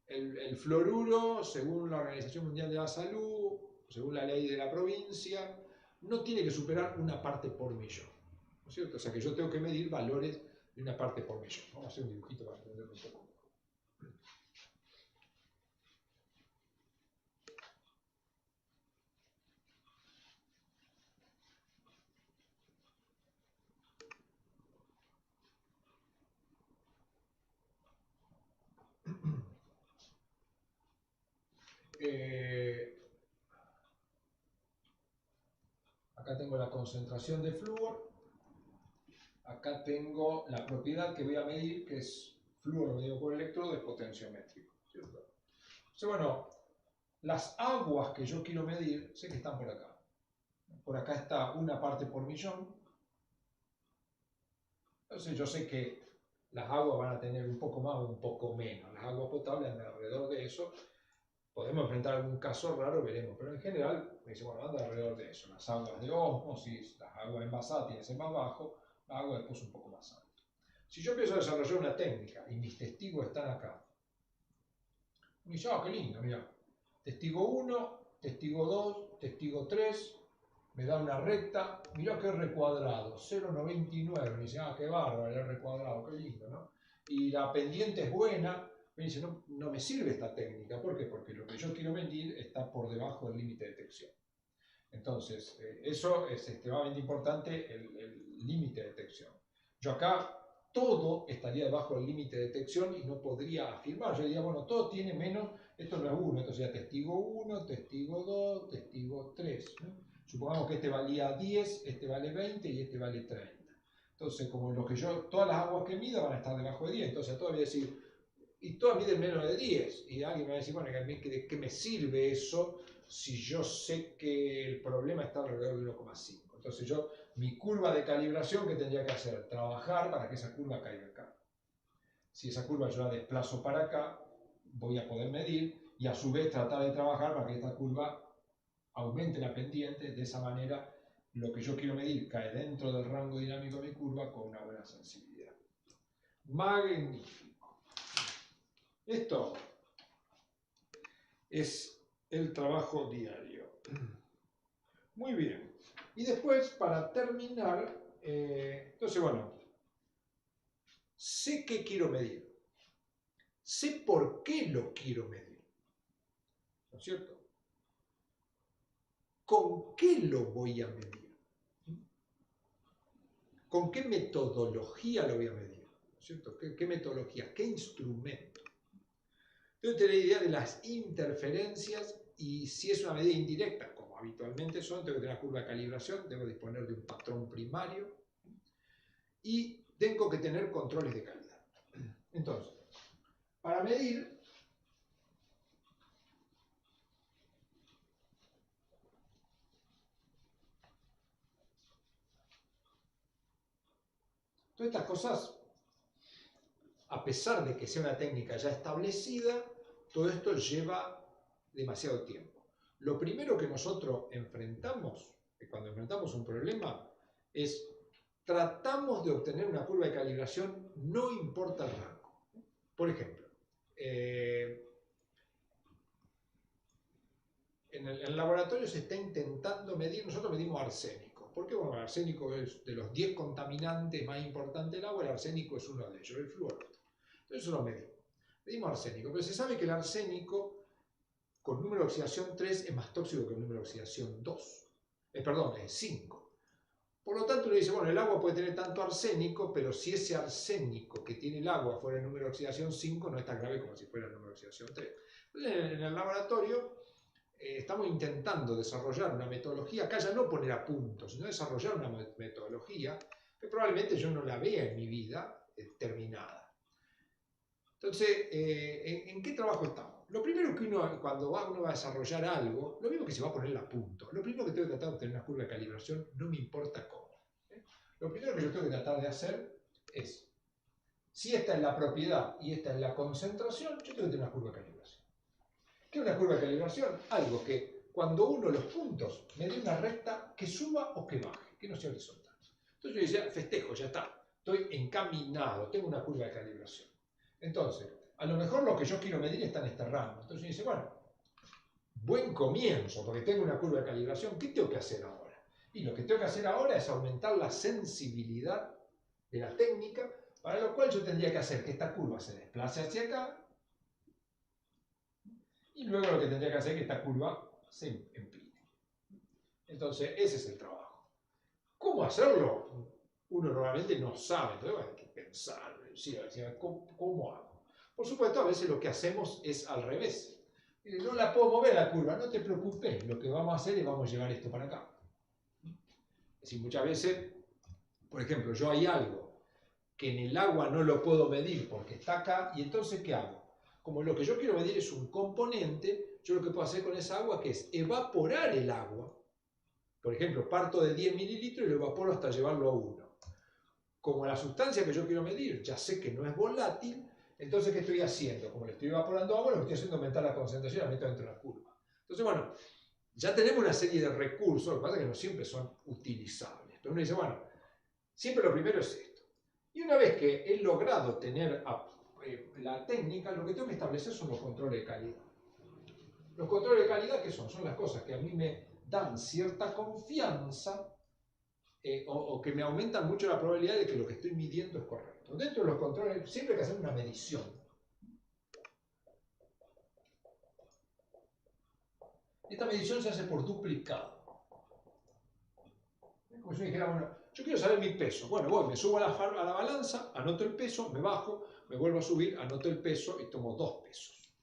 el fluoruro, según la Organización Mundial de la Salud, según la ley de la provincia, no tiene que superar una parte por millón, ¿no es cierto? O sea que yo tengo que medir valores de una parte por millón. Vamos a hacer un dibujito para entenderlo un poco. acá tengo la concentración de flúor, acá tengo la propiedad que voy a medir, que es flúor medido por electrodo, es potenciométrico, ¿cierto? Entonces, bueno, las aguas que yo quiero medir, sé que están por acá. Por acá está una parte por millón. Entonces yo sé que las aguas van a tener un poco más o un poco menos. Las aguas potables andan alrededor de eso. Podemos enfrentar algún caso raro, veremos. Pero en general, me dice, bueno, anda alrededor de eso. Las aguas de ósmosis, las aguas envasadas tienen que ser más bajo, las aguas después un poco más alto. Si yo empiezo a desarrollar una técnica y mis testigos están acá, me dice, qué lindo, mira. Testigo 1, testigo 2, testigo 3, me da una recta, mirá qué R cuadrado, 0,99, me dice, qué bárbaro el R cuadrado, qué lindo, ¿no? Y la pendiente es buena, me dice, no me sirve esta técnica, ¿por qué? Porque lo que yo quiero medir está por debajo del límite de detección. Entonces, eso es extremadamente importante, el límite de detección. Yo acá, todo estaría debajo del límite de detección y no podría afirmar. Yo diría, bueno, todo tiene menos, esto no es 1, esto sería testigo 1, testigo 2, testigo 3, ¿no? Supongamos que este valía 10, este vale 20 y este vale 30. Entonces, como todas las aguas que mida van a estar debajo de 10, entonces todas voy a decir, y todas miden menos de 10. Y alguien me va a decir, bueno, ¿de qué me sirve eso si yo sé que el problema está alrededor de 1,5? Entonces mi curva de calibración, ¿qué tendría que hacer? Trabajar para que esa curva caiga acá. Si esa curva yo la desplazo para acá, voy a poder medir y a su vez tratar de trabajar para que esta curva aumente la pendiente. De esa manera, lo que yo quiero medir cae dentro del rango dinámico de mi curva con una buena sensibilidad. Magnífico. Esto es el trabajo diario. Muy bien. Y después, para terminar, entonces, bueno, sé qué quiero medir. Sé por qué lo quiero medir. ¿No es cierto? ¿Con qué lo voy a medir? ¿Con qué metodología lo voy a medir? ¿No es cierto? ¿Qué metodología? ¿Qué instrumento? Tengo que tener idea de las interferencias y si es una medida indirecta, como habitualmente son, tengo que tener una curva de calibración, tengo que disponer de un patrón primario y tengo que tener controles de calidad. Entonces, para medir, todas estas cosas, a pesar de que sea una técnica ya establecida, todo esto lleva demasiado tiempo. Lo primero que nosotros enfrentamos, cuando enfrentamos un problema, es tratamos de obtener una curva de calibración, no importa el rango. Por ejemplo, en el laboratorio se está intentando medir, nosotros medimos arsénico. ¿Por qué? Bueno, el arsénico es de los 10 contaminantes más importantes del agua, el arsénico es uno de ellos, el flúor. Entonces eso lo medimos. Medimos arsénico, pero se sabe que el arsénico con número de oxidación 3 es más tóxico que el número de oxidación 2. Perdón, es 5. Por lo tanto, uno dice, bueno, el agua puede tener tanto arsénico, pero si ese arsénico que tiene el agua fuera el número de oxidación 5, no es tan grave como si fuera el número de oxidación 3. Entonces, en el laboratorio estamos intentando desarrollar una metodología, acá ya no poner a punto, sino desarrollar una metodología que probablemente yo no la vea en mi vida terminada. Entonces, ¿en qué trabajo estamos? Lo primero que cuando uno va a desarrollar algo, lo mismo que se va a poner a punto. Lo primero que tengo que tratar de obtener una curva de calibración, no me importa cómo. Lo primero que yo tengo que tratar de hacer es, si esta es la propiedad y esta es la concentración, yo tengo que tener una curva de calibración. ¿Qué es una curva de calibración? Algo que cuando uno los puntos me dé una recta que suba o que baje, que no sea horizontal. Entonces yo decía, festejo, ya está, estoy encaminado, tengo una curva de calibración. Entonces, a lo mejor lo que yo quiero medir está en este rango. Entonces yo dice, bueno, buen comienzo, porque tengo una curva de calibración, ¿qué tengo que hacer ahora? Y lo que tengo que hacer ahora es aumentar la sensibilidad de la técnica, para lo cual yo tendría que hacer que esta curva se desplace hacia acá, y luego lo que tendría que hacer es que esta curva se empine. Entonces, ese es el trabajo. ¿Cómo hacerlo? Uno normalmente no sabe, entonces hay que pensar, ¿cómo hago? Por supuesto, a veces lo que hacemos es al revés. no la puedo mover la curva, no te preocupes, lo que vamos a hacer es vamos a llevar esto para acá. Es decir, muchas veces, por ejemplo, yo hay algo que en el agua no lo puedo medir porque está acá, y entonces ¿qué hago? Como lo que yo quiero medir es un componente, yo lo que puedo hacer con esa agua que es evaporar el agua. Por ejemplo, parto de 10 mililitros y lo evaporo hasta llevarlo a 1. Como la sustancia que yo quiero medir ya sé que no es volátil, entonces ¿qué estoy haciendo? Como le estoy evaporando agua, lo que estoy haciendo es aumentar la concentración y la meto dentro de la curva. Entonces, bueno, ya tenemos una serie de recursos, lo que pasa es que no siempre son utilizables. Pero uno dice, bueno, siempre lo primero es esto. Y una vez que he logrado tener la técnica, lo que tengo que establecer son los controles de calidad. Los controles de calidad, ¿qué son? Son las cosas que a mí me dan cierta confianza o que me aumentan mucho la probabilidad de que lo que estoy midiendo es correcto. Dentro de los controles siempre hay que hacer una medición. Esta medición se hace por duplicado. Como si yo dijera, bueno, yo quiero saber mi peso. Bueno, voy, me subo a la balanza, anoto el peso, me bajo, me vuelvo a subir, anoto el peso y tomo 2 pesos.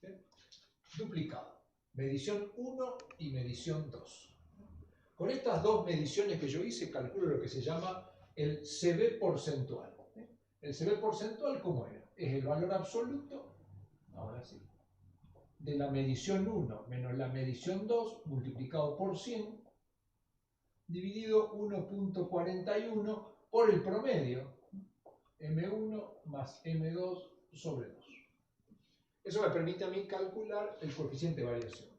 Duplicado. Medición 1 y medición 2. Con estas dos mediciones que yo hice, calculo lo que se llama el CB porcentual. El CB porcentual, ¿cómo era? Es el valor absoluto, ahora sí, de la medición 1 menos la medición 2 multiplicado por 100, dividido 1.41 por el promedio, M1 más M2 sobre 2. Eso me permite a mí calcular el coeficiente de variación.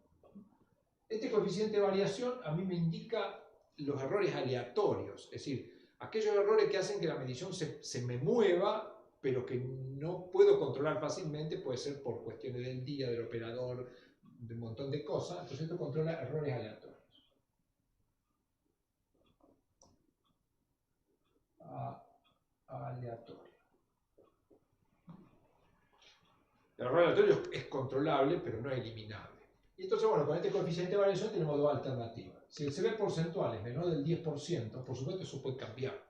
Este coeficiente de variación a mí me indica los errores aleatorios, es decir, aquellos errores que hacen que la medición se me mueva, pero que no puedo controlar fácilmente, puede ser por cuestiones del día, del operador, de un montón de cosas. Entonces esto controla errores aleatorios. Aleatorio. El error aleatorio es controlable, pero no es eliminable. Y entonces, bueno, con este coeficiente de variación tenemos dos alternativas. Si el CB porcentual es menor del 10%, por supuesto eso puede cambiar.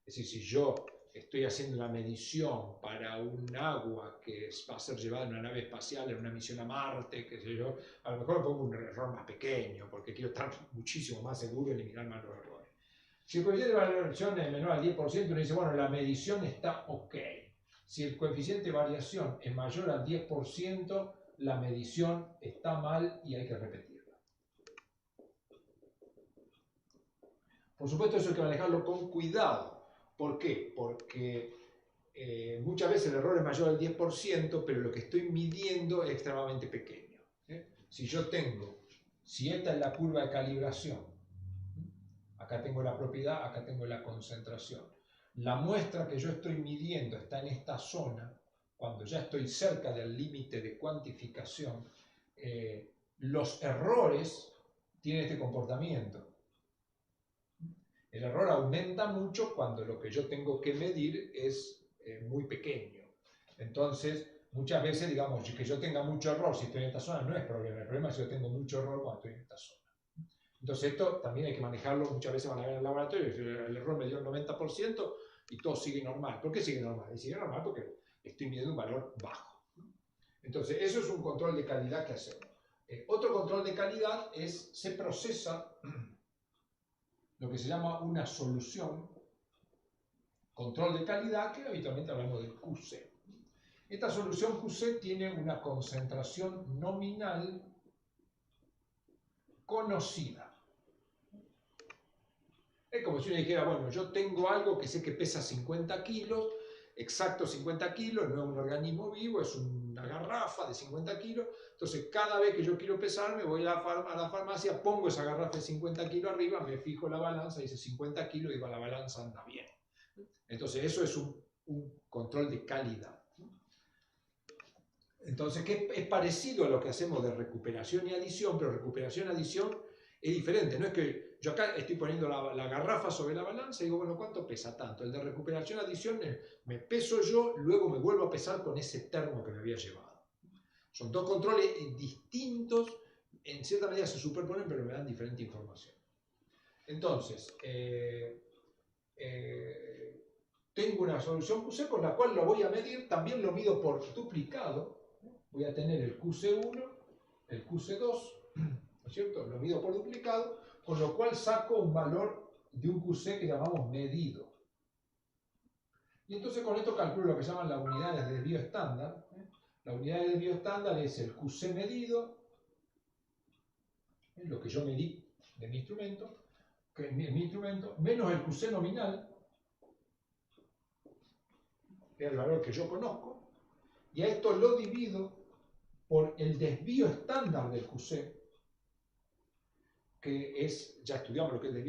Es decir, si yo estoy haciendo la medición para un agua que va a ser llevada en una nave espacial, en una misión a Marte, qué sé yo, a lo mejor me pongo un error más pequeño, porque quiero estar muchísimo más seguro y eliminar más los errores. Si el coeficiente de variación es menor al 10%, uno dice, bueno, la medición está ok. Si el coeficiente de variación es mayor al 10%, la medición está mal y hay que repetirla. Por supuesto, eso hay que manejarlo con cuidado. ¿Por qué? Porque muchas veces el error es mayor al 10%, pero lo que estoy midiendo es extremadamente pequeño. Si esta es la curva de calibración, acá tengo la propiedad, acá tengo la concentración. La muestra que yo estoy midiendo está en esta zona. Cuando ya estoy cerca del límite de cuantificación, los errores tienen este comportamiento. El error aumenta mucho cuando lo que yo tengo que medir es muy pequeño. Entonces, muchas veces, digamos, que yo tenga mucho error si estoy en esta zona no es problema. El problema es si yo tengo mucho error cuando estoy en esta zona. Entonces, esto también hay que manejarlo. Muchas veces van a ver en el laboratorio, el error me dio el 90% y todo sigue normal. ¿Por qué sigue normal? Y sigue normal porque estoy midiendo un valor bajo. Entonces, eso es un control de calidad que hacemos. Otro control de calidad se procesa lo que se llama una solución, control de calidad, que habitualmente hablamos del QC. Esta solución QC tiene una concentración nominal conocida. Es como si uno dijera, bueno, yo tengo algo que sé que pesa 50 kilos, exacto 50 kilos, no es un organismo vivo, es una garrafa de 50 kilos, entonces cada vez que yo quiero pesar me voy a la farmacia, pongo esa garrafa de 50 kilos arriba, me fijo la balanza, dice 50 kilos, digo la balanza anda bien. Entonces eso es un control de calidad. Entonces, que es parecido a lo que hacemos de recuperación y adición, pero recuperación y adición es diferente. No es que yo acá estoy poniendo la garrafa sobre la balanza y digo, bueno, ¿cuánto pesa tanto? El de recuperación y adición me peso yo, luego me vuelvo a pesar con ese termo que me había llevado. Son dos controles distintos, en cierta medida se superponen, pero me dan diferente información. Entonces, tengo una solución QC con la cual lo voy a medir, también lo mido por duplicado. Voy a tener el QC1, el QC2, ¿no es cierto? Lo mido por duplicado, con lo cual saco un valor de un QC que llamamos medido. Y entonces con esto calculo lo que llaman las unidades de desvío estándar. La unidad de desvío estándar es el QC medido, lo que yo medí de mi instrumento, menos el QC nominal, que es el valor que yo conozco, y a esto lo divido por el desvío estándar del QC, que es, ya estudiamos lo que es el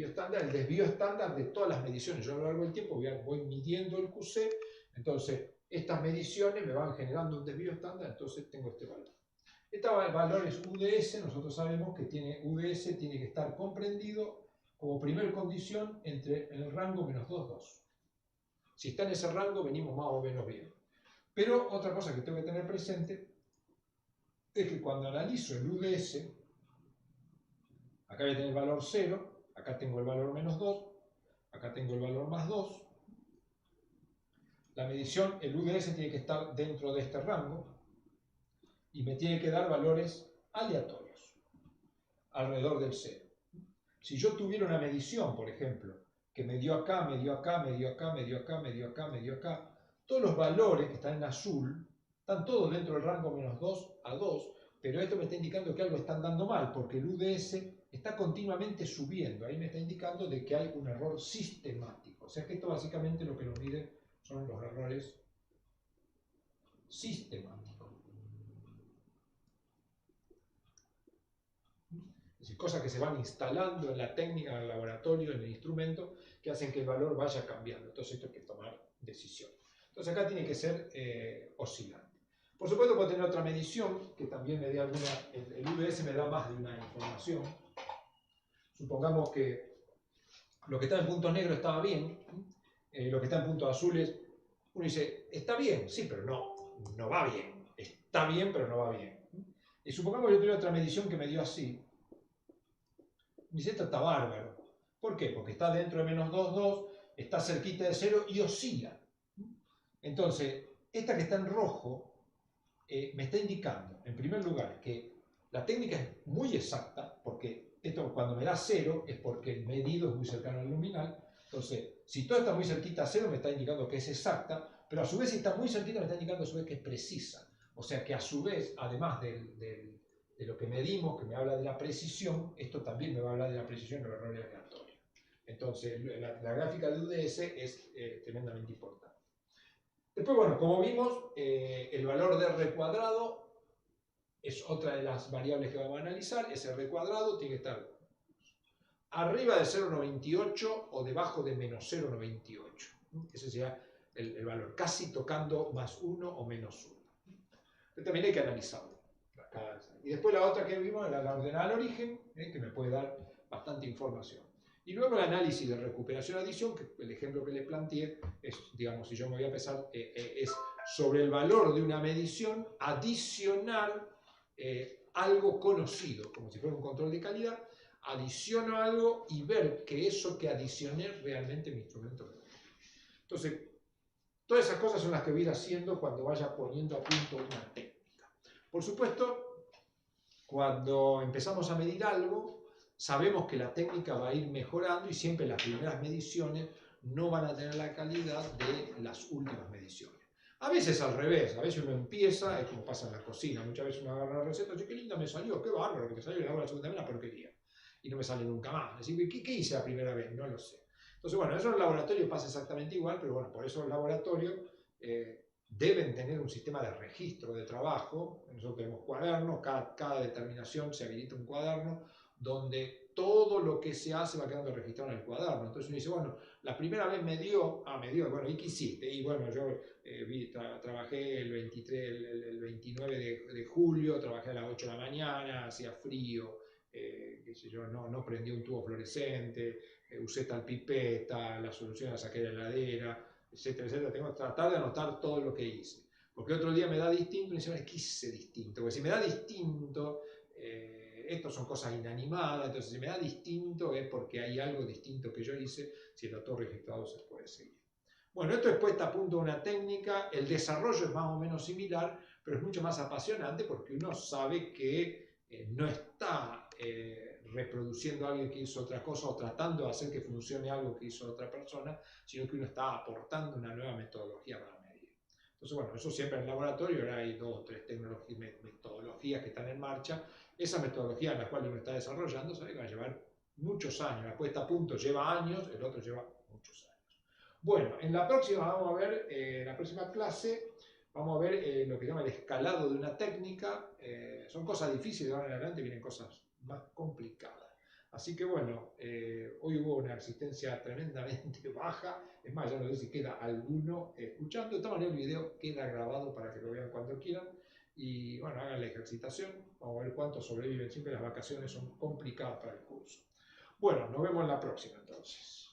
desvío estándar de todas las mediciones. Yo a lo largo del tiempo voy midiendo el QC, entonces estas mediciones me van generando un desvío estándar, entonces tengo este valor. Este valor es UDS, nosotros sabemos que UDS tiene que estar comprendido como primer condición entre el rango menos 2, 2. Si está en ese rango, venimos más o menos bien. Pero otra cosa que tengo que tener presente es que cuando analizo el UDS, acá voy a tener el valor 0, acá tengo el valor menos 2, acá tengo el valor más 2. La medición, el UDS tiene que estar dentro de este rango y me tiene que dar valores aleatorios, alrededor del 0. Si yo tuviera una medición, por ejemplo, que me dio acá, me dio acá, me dio acá, me dio acá, me dio acá, me dio acá, todos los valores que están en azul están todos dentro del rango menos 2 a 2, pero esto me está indicando que algo está andando mal, porque el UDS está continuamente subiendo. Ahí me está indicando de que hay un error sistemático. O sea que esto básicamente lo que nos mide son los errores sistemáticos. Es decir, cosas que se van instalando en la técnica, en el laboratorio, en el instrumento, que hacen que el valor vaya cambiando. Entonces esto hay que tomar decisiones. Entonces acá tiene que ser oscilante. Por supuesto puedo tener otra medición que también me dé alguna, el UDS me da más de una información. Supongamos que lo que está en puntos negros estaba bien, lo que está en puntos azules, uno dice, está bien, sí, pero no va bien. Está bien, pero no va bien. Y supongamos que yo tuviera otra medición que me dio así. Me dice, esto está bárbaro. ¿Por qué? Porque está dentro de menos 2, 2, está cerquita de 0 y oscila. Entonces, esta que está en rojo me está indicando, en primer lugar, que la técnica es muy exacta, porque esto cuando me da 0 es porque el medido es muy cercano al nominal. Entonces, si todo está muy cerquita a 0 me está indicando que es exacta, pero a su vez si está muy cerquita me está indicando a su vez que es precisa. O sea que a su vez, además de lo que medimos, que me habla de la precisión, esto también me va a hablar de la precisión de los errores aleatorios. Entonces, la gráfica de UDS es tremendamente importante. Después, bueno, como vimos, el valor de R cuadrado es otra de las variables que vamos a analizar. Ese R cuadrado tiene que estar arriba de 0,98 o debajo de menos 0,98. Ese sería el valor, casi tocando más 1 o menos 1. Pero también hay que analizarlo. Y después la otra que vimos era la ordenada al origen, que me puede dar bastante información. Y luego el análisis de recuperación-adición, que el ejemplo que les planteé es, digamos, si yo me voy a pesar, es sobre el valor de una medición, adicionar algo conocido, como si fuera un control de calidad, adiciono algo y ver que eso que adicioné realmente mi instrumento me da. Entonces, todas esas cosas son las que voy a ir haciendo cuando vaya poniendo a punto una técnica. Por supuesto, cuando empezamos a medir algo, sabemos que la técnica va a ir mejorando y siempre las primeras mediciones no van a tener la calidad de las últimas mediciones. A veces al revés, a veces uno empieza, es como pasa en la cocina, muchas veces uno agarra la receta y dice, qué linda me salió, qué bárbaro que me salió, y le hago la segunda vez una porquería. Y no me sale nunca más. Es decir, ¿qué hice la primera vez? No lo sé. Entonces, bueno, eso en el laboratorio pasa exactamente igual, pero bueno, por eso los laboratorios deben tener un sistema de registro de trabajo. Nosotros tenemos cuadernos, cada determinación se habilita un cuaderno donde todo lo que se hace va quedando registrado en el cuaderno. Entonces uno dice, bueno, la primera vez me dio, bueno, ¿y qué hiciste? Y bueno, yo trabajé el 29 de julio, trabajé a las 8 de la mañana, hacía frío, qué sé yo, no prendí un tubo fluorescente, usé tal pipeta, la solución la saqué de la heladera, etcétera, etcétera. Tengo que tratar de anotar todo lo que hice. Porque otro día me da distinto y me dice, ¿qué hice distinto? Porque si me da distinto, estas son cosas inanimadas, entonces si me da distinto es porque hay algo distinto que yo hice, si está todo registrado se puede seguir. Bueno, esto es puesta a punto de una técnica, el desarrollo es más o menos similar, pero es mucho más apasionante porque uno sabe que no está reproduciendo a alguien que hizo otra cosa o tratando de hacer que funcione algo que hizo otra persona, sino que uno está aportando una nueva metodología para medir. Entonces, bueno, eso siempre en el laboratorio, ahora hay 2 o 3 metodologías que están en marcha. Esa metodología en la cual uno está desarrollando, sabe que va a llevar muchos años. La puesta a punto lleva años, el otro lleva muchos años. Bueno, en la próxima vamos a ver, en la próxima clase, vamos a ver lo que se llama el escalado de una técnica. Son cosas difíciles, de ahora en adelante vienen cosas más complicadas. Así que bueno, hoy hubo una asistencia tremendamente baja. Es más, ya no sé si queda alguno escuchando. De esta manera el video queda grabado para que lo vean cuando quieran. Y bueno, hagan la ejercitación. Vamos a ver cuántos sobreviven. Siempre las vacaciones son complicadas para el curso. Bueno, nos vemos en la próxima entonces.